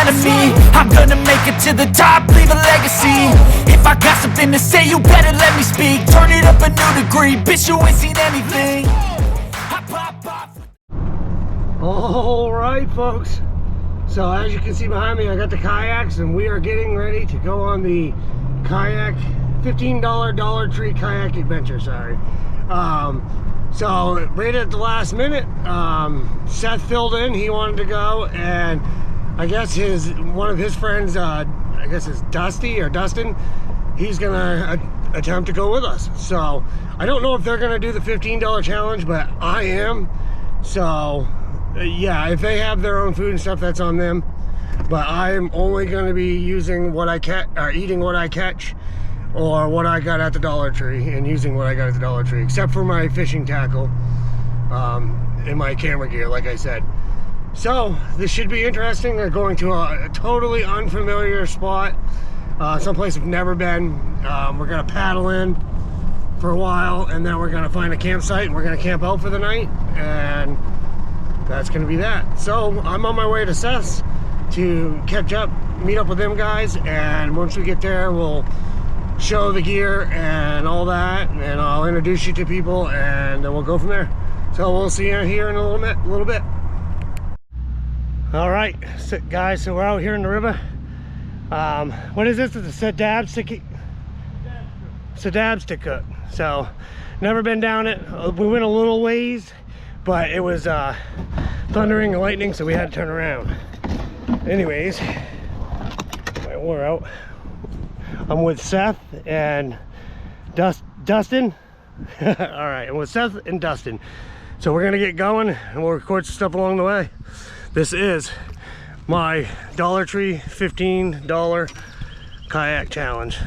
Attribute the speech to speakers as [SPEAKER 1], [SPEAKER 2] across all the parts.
[SPEAKER 1] of me. I'm gonna make it to the top, leave a legacy. If I got something to say, you better let me speak. Turn it up a new degree, bitch, you ain't seen anything.
[SPEAKER 2] Alright folks, so as you can see behind me, I got the kayaks and we are getting ready to go on the kayak $15 Dollar Tree kayak adventure. So right at the last minute, Seth filled in. He wanted to go, and I guess one of his friends, I guess it's Dusty or Dustin, he's gonna attempt to go with us. So I don't know if they're gonna do the $15 challenge, but I am. So yeah, if they have their own food and stuff, that's on them. But I'm only gonna be using what I catch, or eating what I catch, or what I got at the Dollar Tree, and using what I got at the Dollar Tree, except for my fishing tackle and my camera gear, like I said. So this should be interesting. They're going to a totally unfamiliar spot, someplace I've never been. We're gonna paddle in for a while, and then we're gonna find a campsite, and we're gonna camp out for the night, and that's gonna be that. So I'm on my way to Seth's to catch up, meet up with them guys, and once we get there, we'll show the gear and all that, and I'll introduce you to people, and then we'll go from there. So we'll see you here in a little bit. All right, guys, so we're out here in the river. What is this? It's a Sadabs to cook. So never been down it. We went a little ways, but it was thundering and lightning, so we had to turn around. Anyways, we're out. I'm with Seth and Dustin. All right, I'm with Seth and Dustin. So we're gonna get going, and we'll record some stuff along the way. This is my Dollar Tree $15 kayak challenge.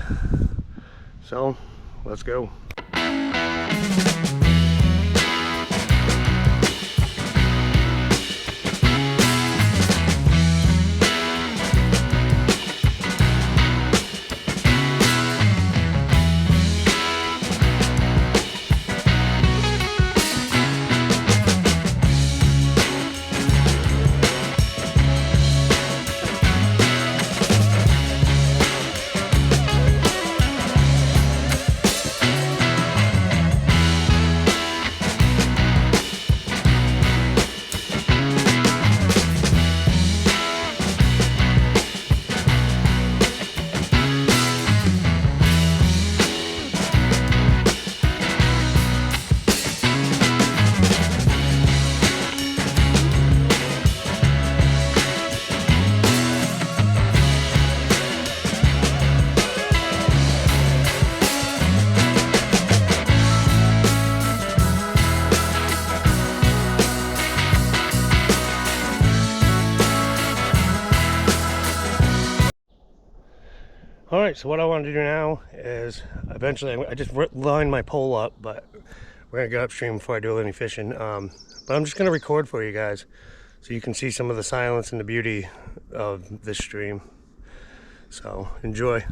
[SPEAKER 2] So let's go. All right, so what I want to do now is eventually, I just lined my pole up, but we're gonna go upstream before I do any fishing. But I'm just gonna record for you guys so you can see some of the silence and the beauty of this stream. So enjoy.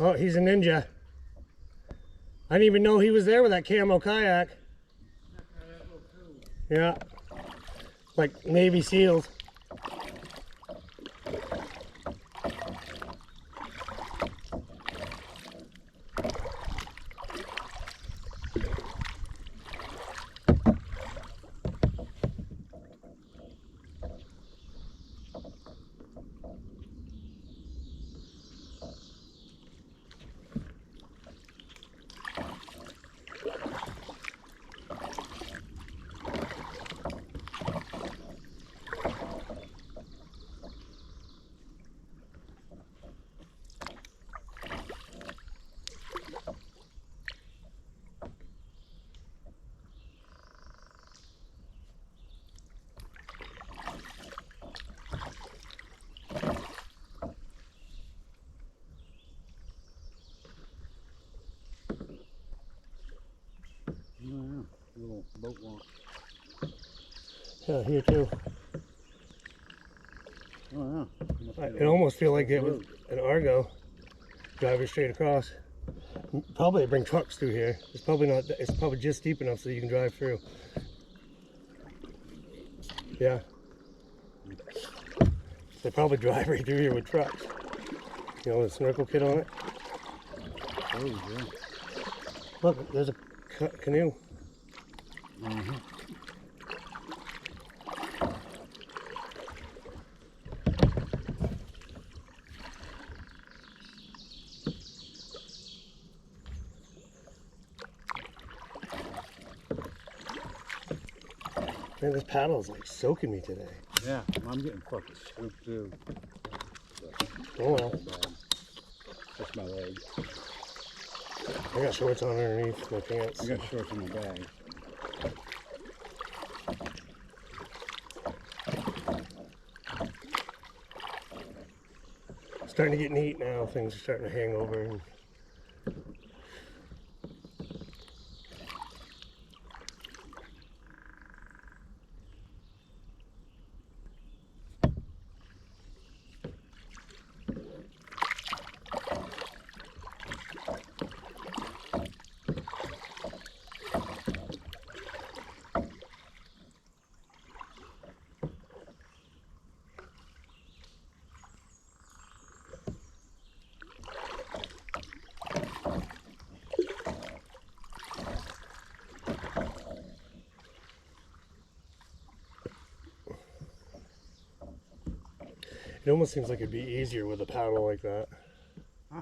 [SPEAKER 2] Oh, he's a ninja. I didn't even know he was there with that camo kayak. Yeah, like Navy SEALs.
[SPEAKER 3] yeah. Little boat launch.
[SPEAKER 2] Yeah, here too.
[SPEAKER 3] Oh yeah.
[SPEAKER 2] It almost feels like it was an Argo driving straight across. Probably bring trucks through here. It's probably not. It's probably just deep enough so you can drive through. Yeah. They probably drive right through here with trucks. You know, with a snorkel kit on it.
[SPEAKER 3] Oh yeah.
[SPEAKER 2] Look, there's a canoe.
[SPEAKER 3] Uh-huh.
[SPEAKER 2] Man, this paddle is like soaking me today.
[SPEAKER 3] Yeah, I'm getting fucking soaked too.
[SPEAKER 2] Oh well.
[SPEAKER 3] Bad. Just my legs.
[SPEAKER 2] I got shorts on underneath my pants.
[SPEAKER 3] I got shorts in my bag.
[SPEAKER 2] It's starting to get neat now. Things are starting to hang over. It almost seems like it'd be easier with a paddle like that.
[SPEAKER 3] Huh?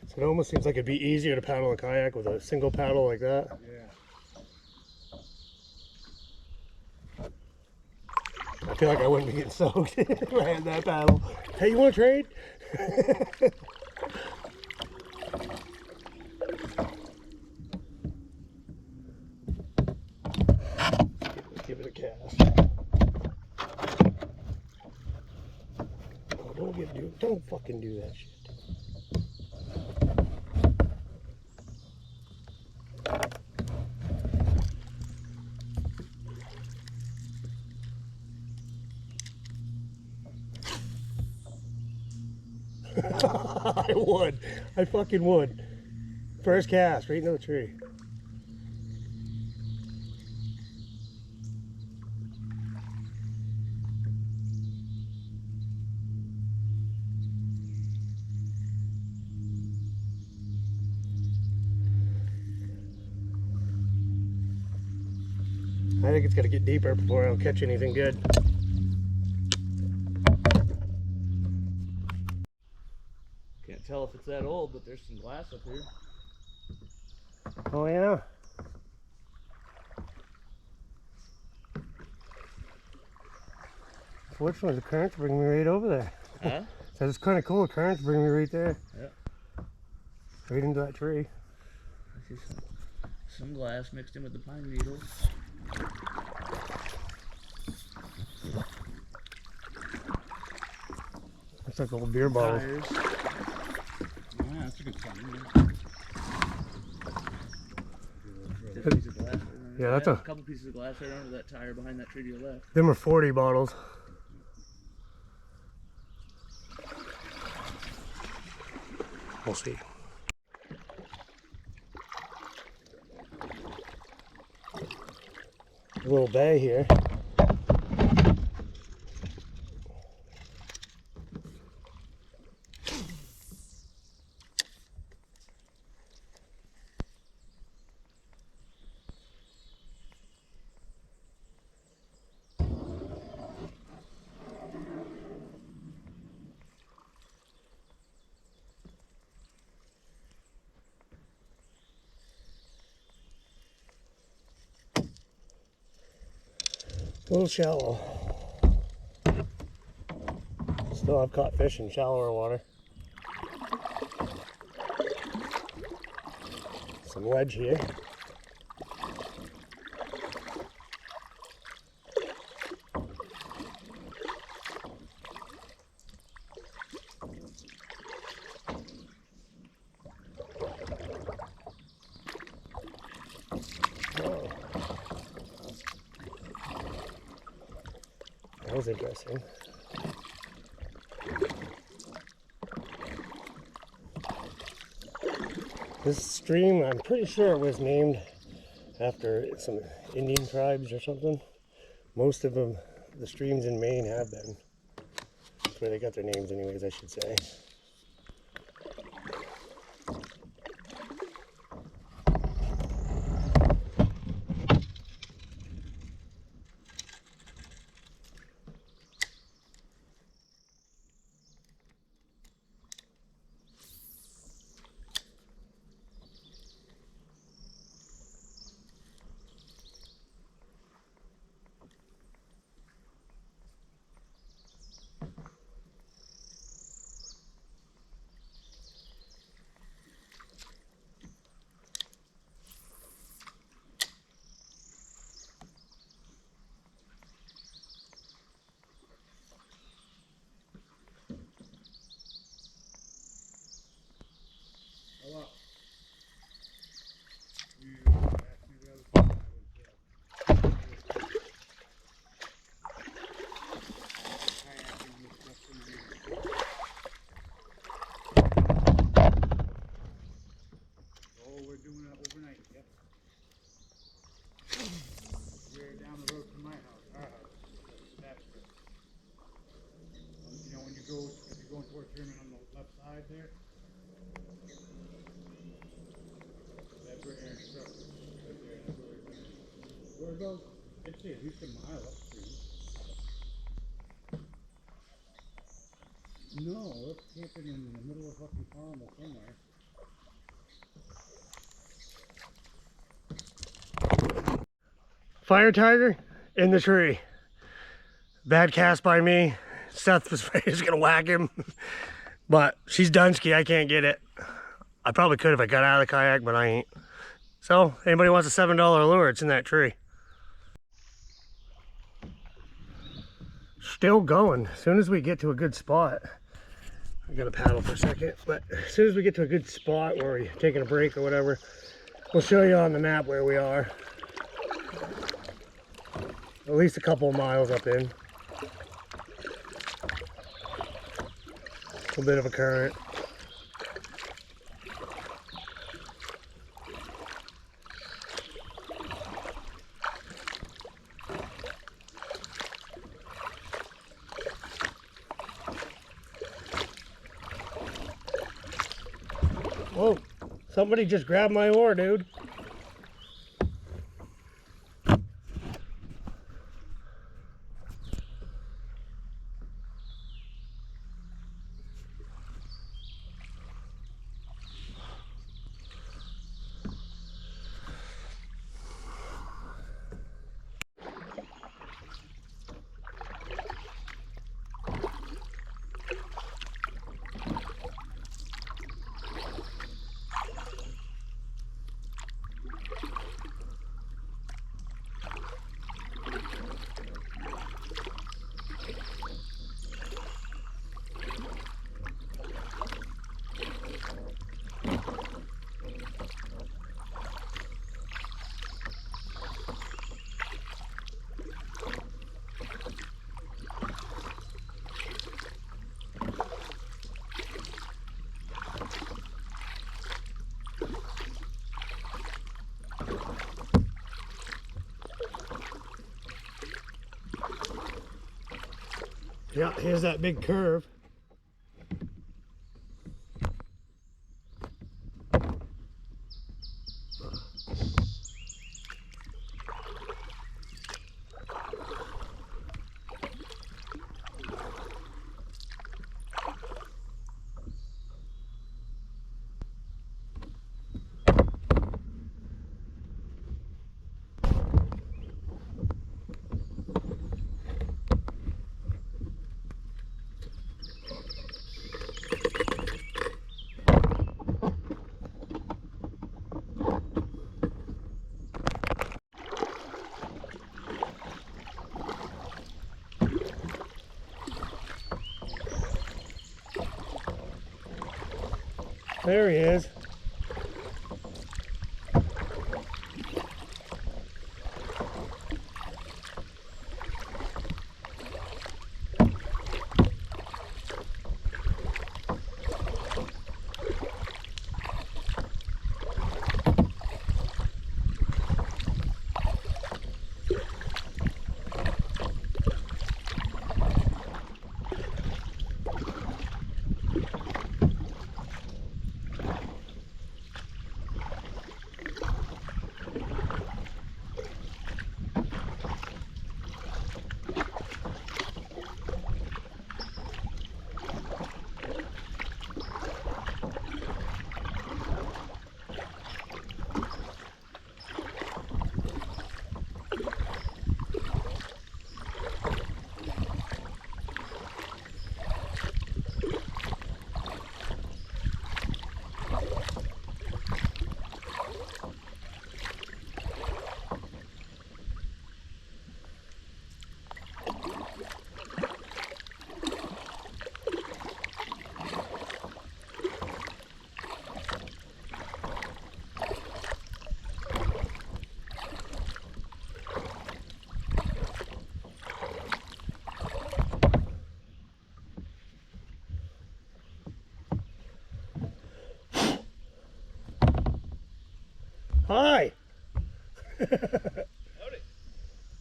[SPEAKER 2] So it almost seems like it'd be easier to paddle a kayak with a single paddle like that.
[SPEAKER 3] Yeah.
[SPEAKER 2] I feel like I wouldn't be getting soaked if I had that paddle. Hey, you want to trade? Give it a cast. Oh, don't fucking do that shit. I would. I fucking would. First cast, right into the tree. I think it's got to get deeper before I'll catch anything good.
[SPEAKER 4] Can't tell if it's that old, but there's some glass up here.
[SPEAKER 2] Oh yeah. Fortunately, the currents bring me right over there.
[SPEAKER 4] Huh?
[SPEAKER 2] So it's kind of cool. The currents bring me right there.
[SPEAKER 4] Yeah.
[SPEAKER 2] Right into that tree.
[SPEAKER 4] I see some glass mixed in with the pine needles.
[SPEAKER 2] Looks like old beer bottles.
[SPEAKER 4] Tires.
[SPEAKER 3] Yeah, that's a good sign.
[SPEAKER 4] There's a piece of glass right under
[SPEAKER 2] Yeah, that's
[SPEAKER 4] that.
[SPEAKER 2] a-
[SPEAKER 4] couple pieces of glass right under that tire behind that tree to your left.
[SPEAKER 2] Them are 40 bottles. We'll see. A little bay here. A little shallow. Still, I've caught fish in shallower water. Some ledge here. Oh. was interesting. This stream, I'm pretty sure it was named after some Indian tribes or something. Most of them, the streams in Maine have been. That's where they got their names anyways, I should say.
[SPEAKER 3] There. That's where Aaron's truck is. Right there. That's where we're going. Where it goes? I'd say at least a mile upstream. No, it's camping in the middle of fucking farm or somewhere.
[SPEAKER 2] Fire tiger in the tree. Bad cast by me. Seth was just gonna whack him. But she's Dunsky, I can't get it. I probably could if I got out of the kayak, but I ain't. So, anybody wants a $7 lure, it's in that tree. Still going. As soon as we get to a good spot, I gotta paddle for a second, but as soon as we get to a good spot where we're taking a break or whatever, we'll show you on the map where we are. At least a couple of miles up in. A bit of a current. Whoa, somebody just grabbed my oar, dude. Yeah, here's that big curve. There he is.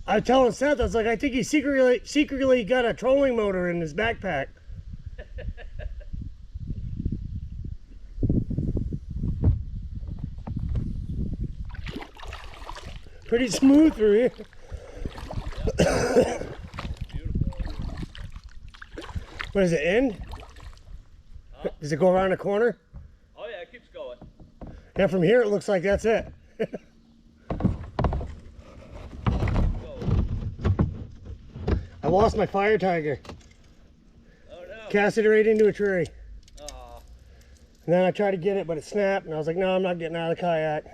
[SPEAKER 2] I was telling Seth, I was like, I think he secretly got a trolling motor in his backpack. Pretty smooth through here. What does it end?
[SPEAKER 4] Huh?
[SPEAKER 2] Does it go around a corner?
[SPEAKER 4] Oh yeah, it keeps going.
[SPEAKER 2] Yeah, from here it looks like that's it. I lost my fire tiger.
[SPEAKER 4] Oh no.
[SPEAKER 2] Cast it right into a tree.
[SPEAKER 4] Aw.
[SPEAKER 2] And then I tried to get it, but it snapped, and I was like, no, I'm not getting out of the kayak.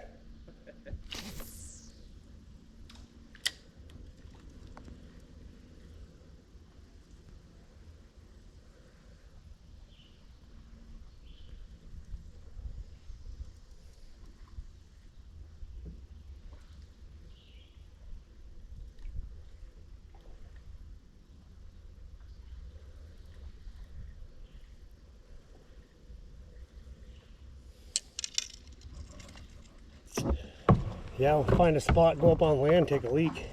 [SPEAKER 2] Yeah, we'll find a spot, go up on land, take a leak.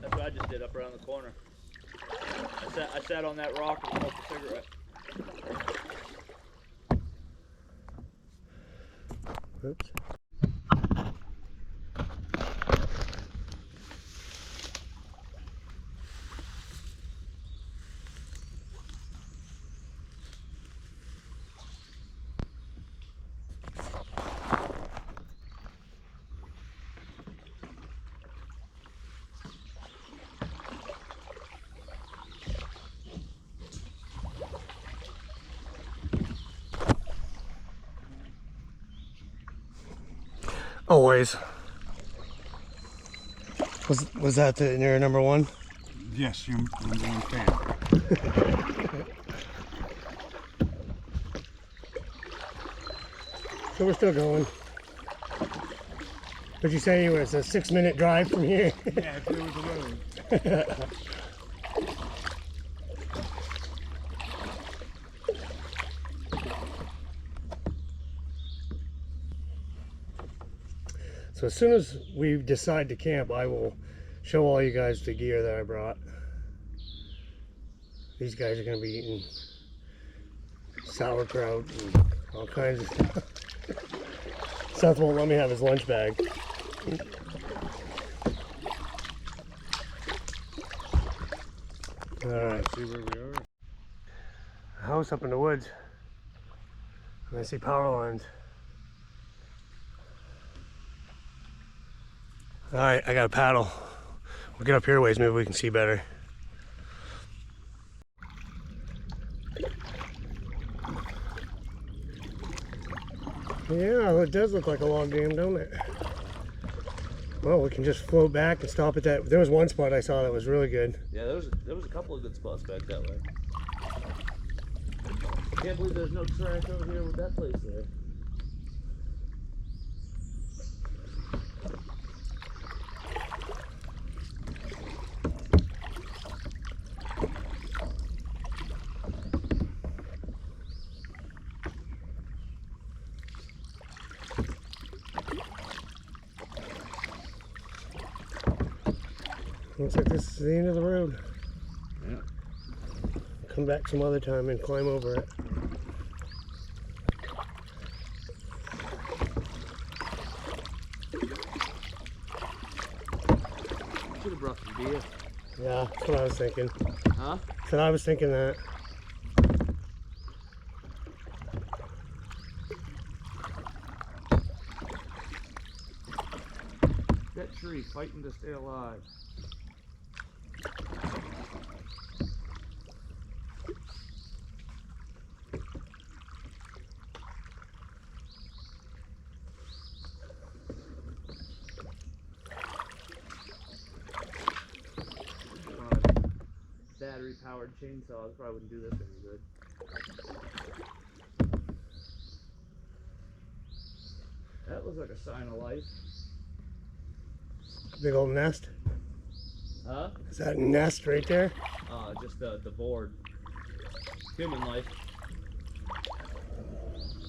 [SPEAKER 4] That's what I just did up around the corner. I sat on that rock and smoked a cigarette.
[SPEAKER 2] Oops. Always. Was that your number one?
[SPEAKER 3] Yes, you're number one fan.
[SPEAKER 2] So we're still going. What'd you say it was a 6-minute drive from here?
[SPEAKER 3] Yeah, if there was a road.
[SPEAKER 2] So as soon as we decide to camp, I will show all you guys the gear that I brought. These guys are going to be eating sauerkraut and all kinds of stuff. Seth won't let me have his lunch bag. Alright.
[SPEAKER 3] See where we are?
[SPEAKER 2] A house up in the woods. And I see power lines. Alright, I got a paddle. We'll get up here a ways, maybe we can see better. Yeah, it does look like a log jam, don't it? Well, we can just float back and stop at that. There was one spot I saw that was really good.
[SPEAKER 4] Yeah, there was a couple of good spots back that way. Can't believe there's no trash over here with that place there.
[SPEAKER 2] Looks like this is the end of the road.
[SPEAKER 4] Yeah.
[SPEAKER 2] Come back some other time and climb over it.
[SPEAKER 4] Should have brought some beer.
[SPEAKER 2] Yeah, that's what I was thinking.
[SPEAKER 4] Huh?
[SPEAKER 2] So I was thinking that.
[SPEAKER 4] That tree fighting to stay alive. Battery powered chainsaws probably wouldn't do this any good. That looks like a sign of life.
[SPEAKER 2] Big old nest.
[SPEAKER 4] Huh?
[SPEAKER 2] Is that a nest right there?
[SPEAKER 4] Just the board. Human life.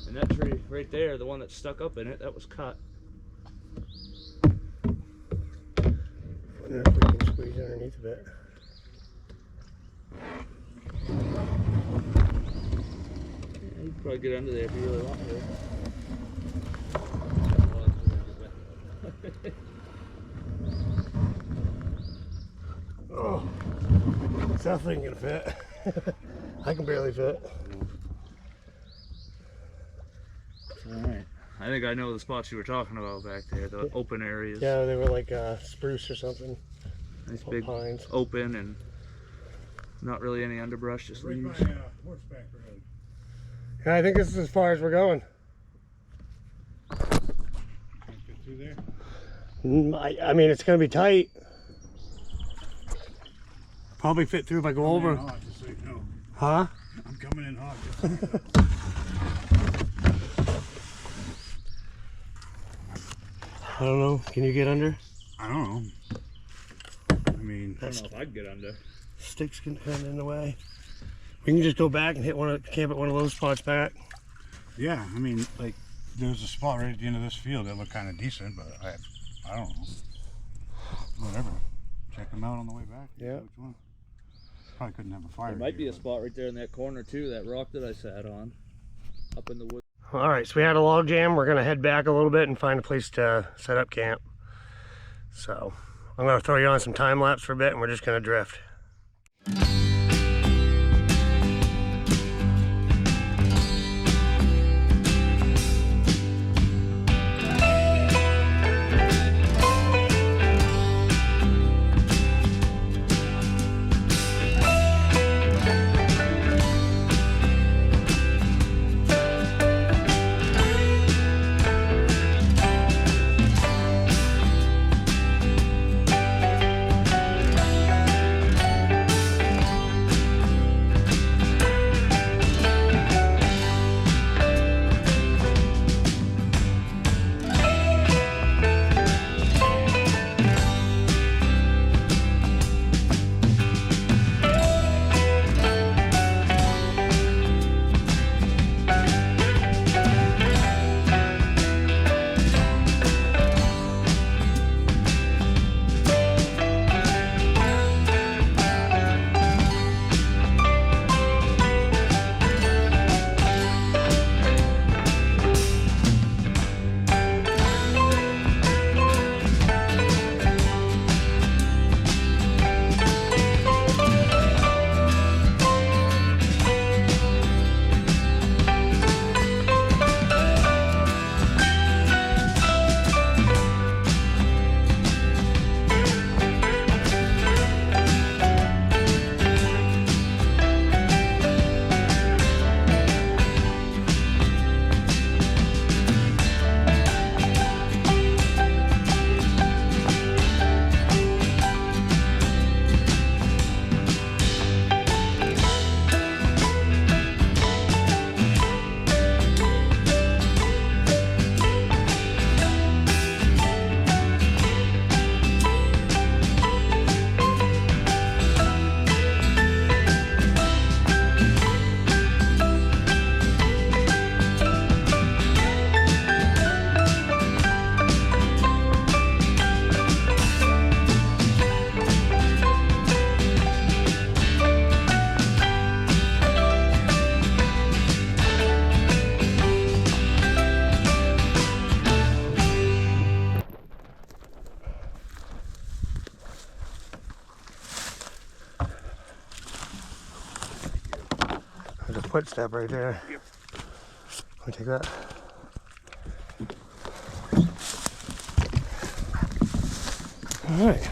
[SPEAKER 4] And that tree right there, the one that's stuck up in it, that was cut.
[SPEAKER 2] if we can squeeze underneath a bit.
[SPEAKER 4] You can probably get under there if you really want to.
[SPEAKER 2] Oh, it's definitely gonna fit. I can barely fit.
[SPEAKER 4] Alright. I think I know the spots you were talking about back there, the open areas.
[SPEAKER 2] Yeah, they were like spruce or something.
[SPEAKER 4] Nice big
[SPEAKER 2] pines.
[SPEAKER 4] open and not really any underbrush, just
[SPEAKER 3] Where's
[SPEAKER 4] leaves.
[SPEAKER 3] my horseback road?
[SPEAKER 2] Yeah, I think this is as far as we're going.
[SPEAKER 3] Can't get through there?
[SPEAKER 2] I mean, it's gonna be tight. Probably fit through if I go
[SPEAKER 3] Coming
[SPEAKER 2] over.
[SPEAKER 3] in hot, just so you know.
[SPEAKER 2] Huh?
[SPEAKER 3] I'm coming in hot. Just so you know.
[SPEAKER 2] I don't know. Can you get under?
[SPEAKER 3] I don't know. I mean,
[SPEAKER 4] I don't know if I can get under.
[SPEAKER 2] Sticks can kind in the way. We can just go back and hit camp at one of those spots back.
[SPEAKER 3] yeah, I mean, like, there's a spot right at the end of this field that looked kind of decent, but I don't know. Whatever. Check them out on the way back.
[SPEAKER 2] Yeah.
[SPEAKER 3] Which one? Probably couldn't have a fire.
[SPEAKER 4] There might be
[SPEAKER 3] here,
[SPEAKER 4] a spot right there in that corner too, that rock that I sat on, up in the woods.
[SPEAKER 2] All right, so we had a log jam. We're gonna head back a little bit and find a place to set up camp. So I'm gonna throw you on some time lapse for a bit and we're just gonna drift. There's a footstep right there.
[SPEAKER 3] Yep.
[SPEAKER 2] Let me take that. All right,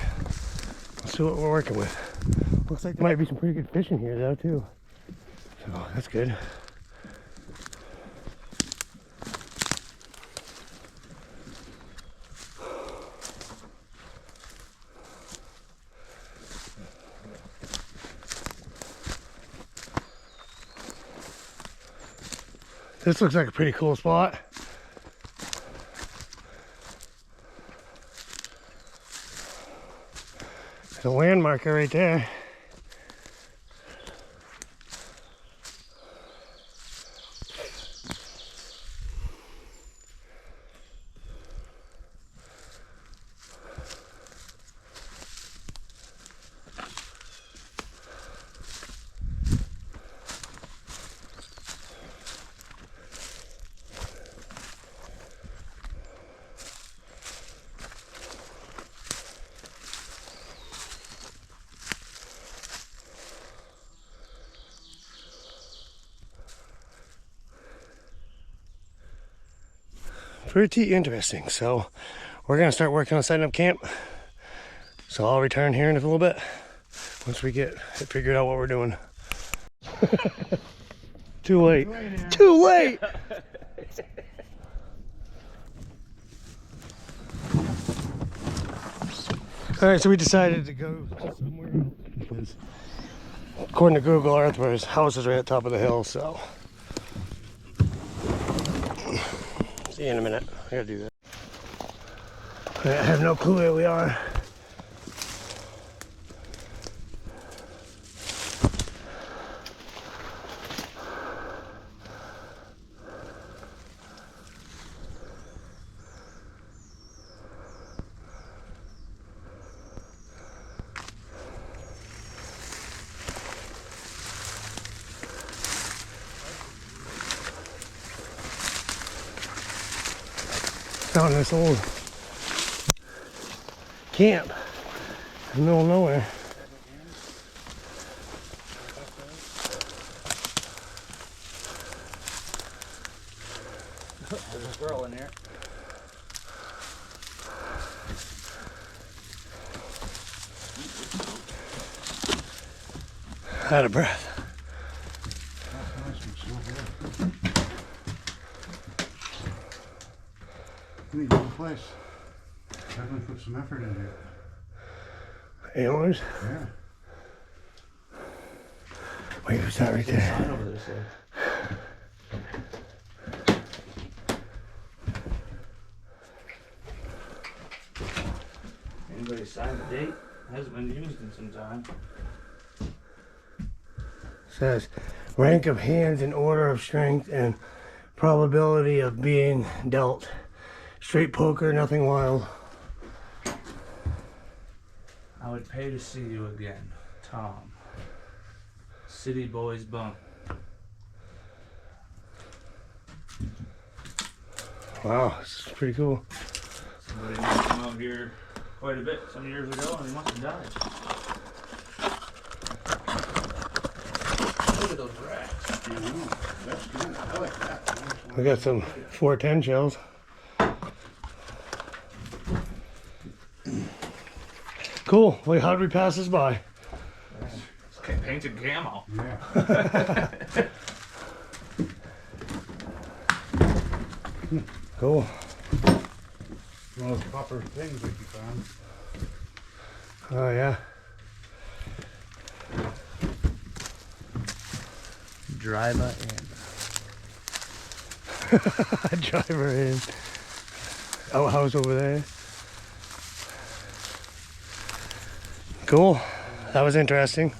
[SPEAKER 2] let's see what we're working with. Looks like there might be some pretty good fish in here though too. So that's good. This looks like a pretty cool spot. There's a land marker right there. pretty interesting. So we're gonna start working on setting up camp. So I'll return here in a little bit once we get figured out what we're doing. Too late. Too late. All right, so we decided to go somewhere else because according to Google Earth, where his house is right at the top of the hill. So see you in a minute. I gotta do that. I have no clue where we are. Found this old camp in the middle of nowhere.
[SPEAKER 4] There's a girl in there.
[SPEAKER 2] Out of breath.
[SPEAKER 3] Neat little place. Definitely put some effort into it.
[SPEAKER 2] Antlers?
[SPEAKER 3] Yeah.
[SPEAKER 2] Wait, who's that right there?
[SPEAKER 4] Sign over there, so. Anybody signed the date? Hasn't been used in some time.
[SPEAKER 2] Says rank of hands in order of strength and probability of being dealt. Straight poker, nothing wild.
[SPEAKER 4] I would pay to see you again, Tom. City Boys Bunk.
[SPEAKER 2] Wow, this is pretty cool.
[SPEAKER 4] Somebody must have come out here quite a bit some years ago and he must have died. Look at those racks.
[SPEAKER 3] That's good. I like that.
[SPEAKER 2] We got some 410 shells. Cool. Wait, how did we pass this by?
[SPEAKER 4] It's painted camo.
[SPEAKER 3] Yeah.
[SPEAKER 2] Cool.
[SPEAKER 3] One of those copper things that you found.
[SPEAKER 2] Oh yeah.
[SPEAKER 4] Driver in.
[SPEAKER 2] Driver in. Outhouse over there. Cool. That was interesting.